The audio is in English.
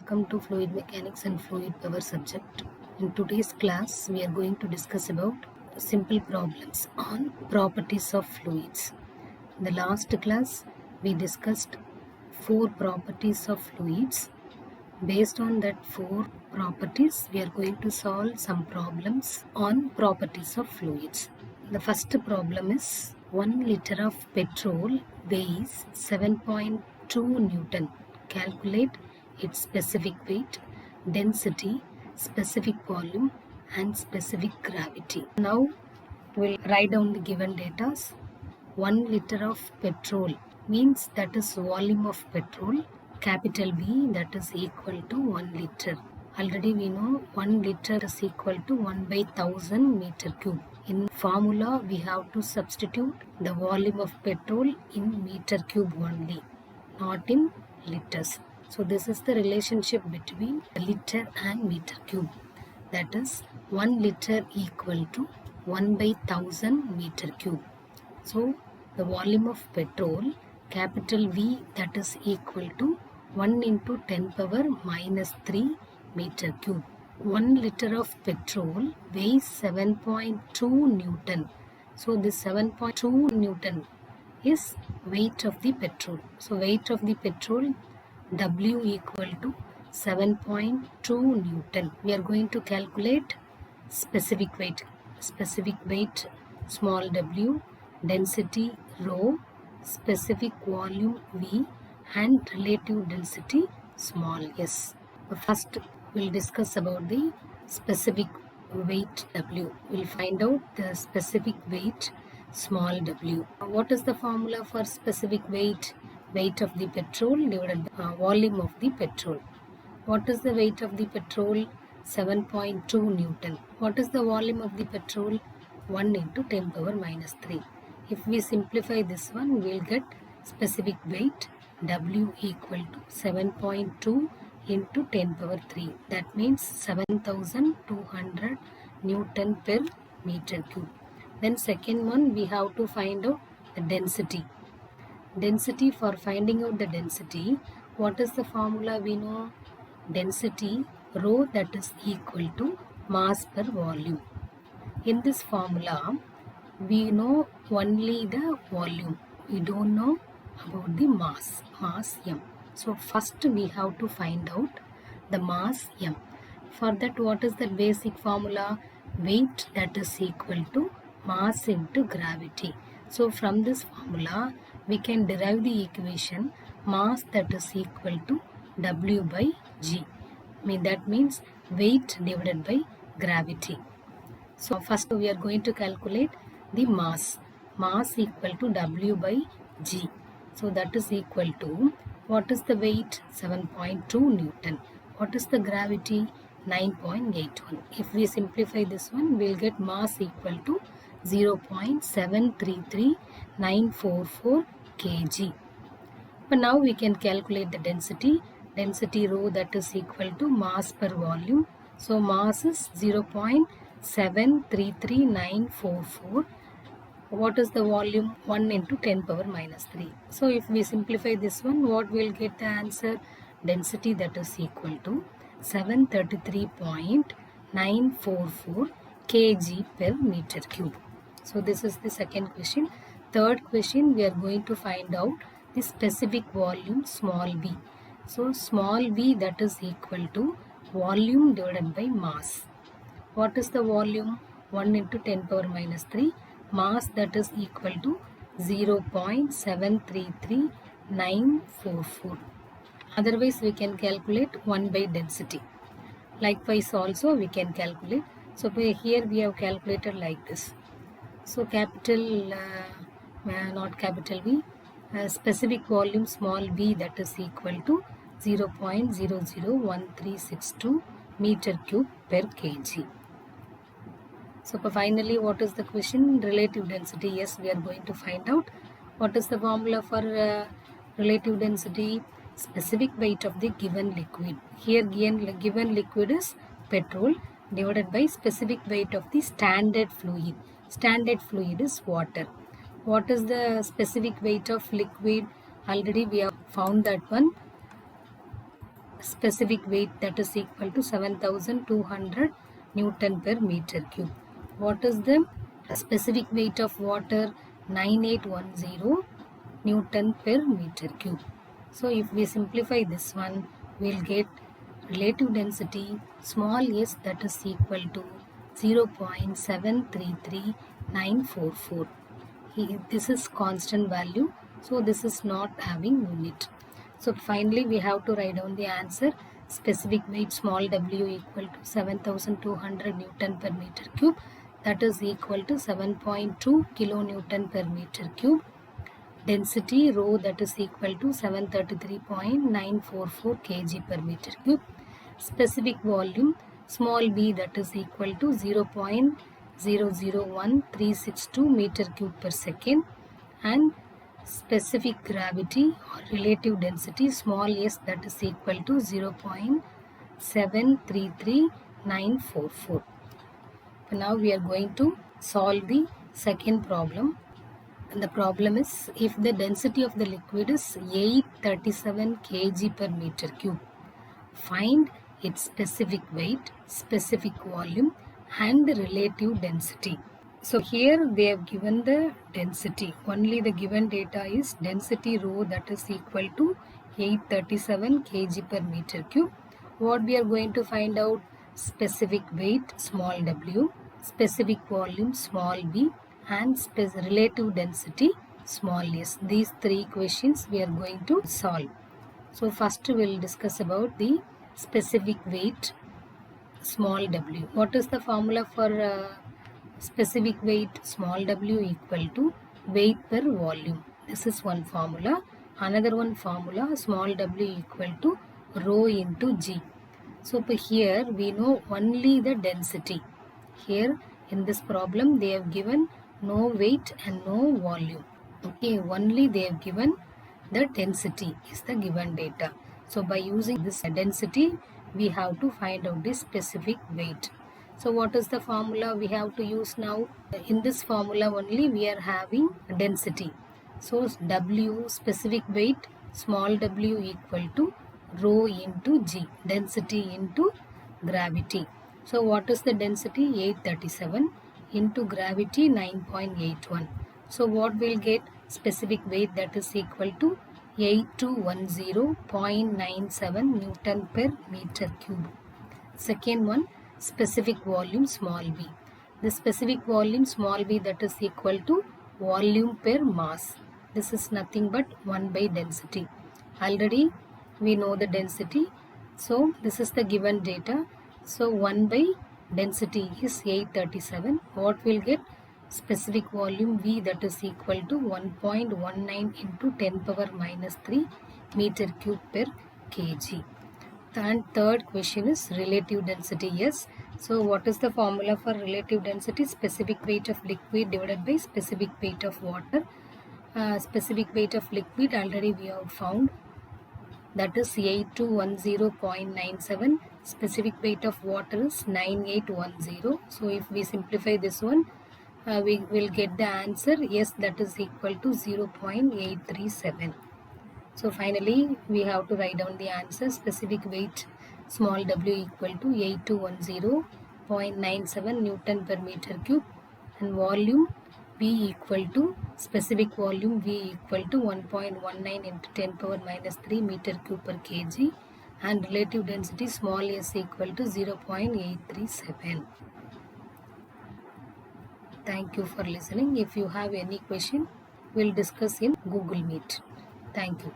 Welcome to Fluid Mechanics and Fluid Power subject. In today's class, we are going to discuss about simple problems on properties of fluids. In the last class, we discussed 4 properties of fluids. Based on that 4 properties, we are going to solve some problems on properties of fluids. The first problem is 1 liter of petrol weighs 7.2 Newton. Calculate its specific weight, density, specific volume and specific gravity. Now we'll write down the given data. 1 liter of petrol means that is volume of petrol, capital V, that is equal to 1 liter. Already we know 1 liter is equal to 1 by 1000 meter cube. In formula we have to substitute the volume of petrol in meter cube only, not in liters. So this is the relationship between liter and meter cube. That is 1 liter equal to 1 by 1000 meter cube. So the volume of petrol, capital V, that is equal to 1 into 10 power minus 3 meter cube. 1 liter of petrol weighs 7.2 Newton. So this 7.2 Newton is weight of the petrol. So weight of the petrol, W equal to 7.2 Newton. We are going to calculate specific weight. Specific weight, small w, density rho, specific volume V and relative density small s. First we'll discuss about the specific weight W. We'll find out the specific weight small w. What is the formula for specific weight? Weight of the petrol divided by volume of the petrol. What is the weight of the petrol? 7.2 Newton. What is the volume of the petrol? 1 into 10 power minus 3. If we simplify this one, we will get specific weight W equal to 7.2 into 10 power 3. That means 7200 Newton per meter cube. Then second one, we have to find out the density. Density, for finding out the density, what is the formula we know? Density rho, that is equal to mass per volume. In this formula, we know only the volume. We don't know about the mass m. So first we have to find out the mass m. For that, what is the basic formula? Weight, that is equal to mass into gravity. So from this formula, we can derive the equation mass, that is equal to W by G. That means weight divided by gravity. So first we are going to calculate the mass. Mass equal to W by G. So that is equal to, what is the weight? 7.2 Newton. What is the gravity? 9.81. If we simplify this one, we will get mass equal to 0.733944 kg. But now we can calculate the density. Density rho, that is equal to mass per volume. So mass is 0.733944. What is the volume? 1 into 10 power minus 3. So if we simplify this one, what will get the answer? Density, that is equal to 733.944 kg per meter cube. So this is the second question. Third question, we are going to find out the specific volume small v. So small v, that is equal to volume divided by mass. What is the volume? 1 into 10 power minus 3. Mass, that is equal to 0.733944. Otherwise we can calculate 1 by density. Likewise also we can calculate. So here we have calculated like this. So capital, not capital V, specific volume small v, that is equal to 0.001362 meter cube per kg. So finally, what is the question? Relative density. Yes, we are going to find out. What is the formula for relative density? Specific weight of the given liquid. Here given liquid is petrol divided by specific weight of the standard fluid. Standard fluid is water. What is the specific weight of liquid? Already we have found that one. specific weight that is equal to 7200 Newton per meter cube. What is the specific weight of water? 9810 Newton per meter cube. So if we simplify this one, we'll get relative density small s that is equal to 0.733944. This is constant value, so this is not having unit. So finally we have to write down the answer. Specific weight small w equal to 7200 Newton per meter cube, that is equal to 7.2 kilonewton per meter cube. Density rho that is equal to 733.944 kg per meter cube. Specific volume small b that is equal to 0.001362 meter cube per second, and specific gravity or relative density small s that is equal to 0.733944. Now we are going to solve the second problem. And the problem is, if the density of the liquid is 837 kg per meter cube, find its specific weight, specific volume and relative density. So here they have given the density. Only the given data is density rho that is equal to 837 kg per meter cube. What we are going to find out? Specific weight small w, specific volume small b and relative density small s. These three questions we are going to solve. So first we will discuss about the specific weight small w. What is the formula for specific weight small w equal to weight per volume? This is one formula. Another one formula, small w equal to rho into g. So here we know only the density. Here in this problem they have given no weight and no volume. Okay, only they have given the density is the given data. So by using this density, we have to find out the specific weight. So what is the formula we have to use now? In this formula only we are having density. So W specific weight small w equal to rho into g, density into gravity. So what is the density? 837 into gravity 9.81. So what will get? Specific weight that is equal to 8210.97 Newton per meter cube. Second one, specific volume small b. The specific volume small b that is equal to volume per mass. This is nothing but 1 by density. Already we know the density. So this is the given data. So 1 by density is 837. What will get? Specific volume V that is equal to 1.19 into 10 power minus 3 meter cube per kg. And third question is relative density. Yes. So what is the formula for relative density? Specific weight of liquid divided by specific weight of water. Specific weight of liquid already we have found, that is 8210.97. Specific weight of water is 9810. So if we simplify this one, we will get the answer. Yes, that is equal to 0.837. So finally we have to write down the answer. Specific weight small w equal to 8210.97 Newton per meter cube, and volume V equal to specific volume V equal to 1.19 into 10 power minus 3 meter cube per kg, and relative density small s equal to 0.837. Thank you for listening. If you have any question, we'll discuss in Google Meet. Thank you.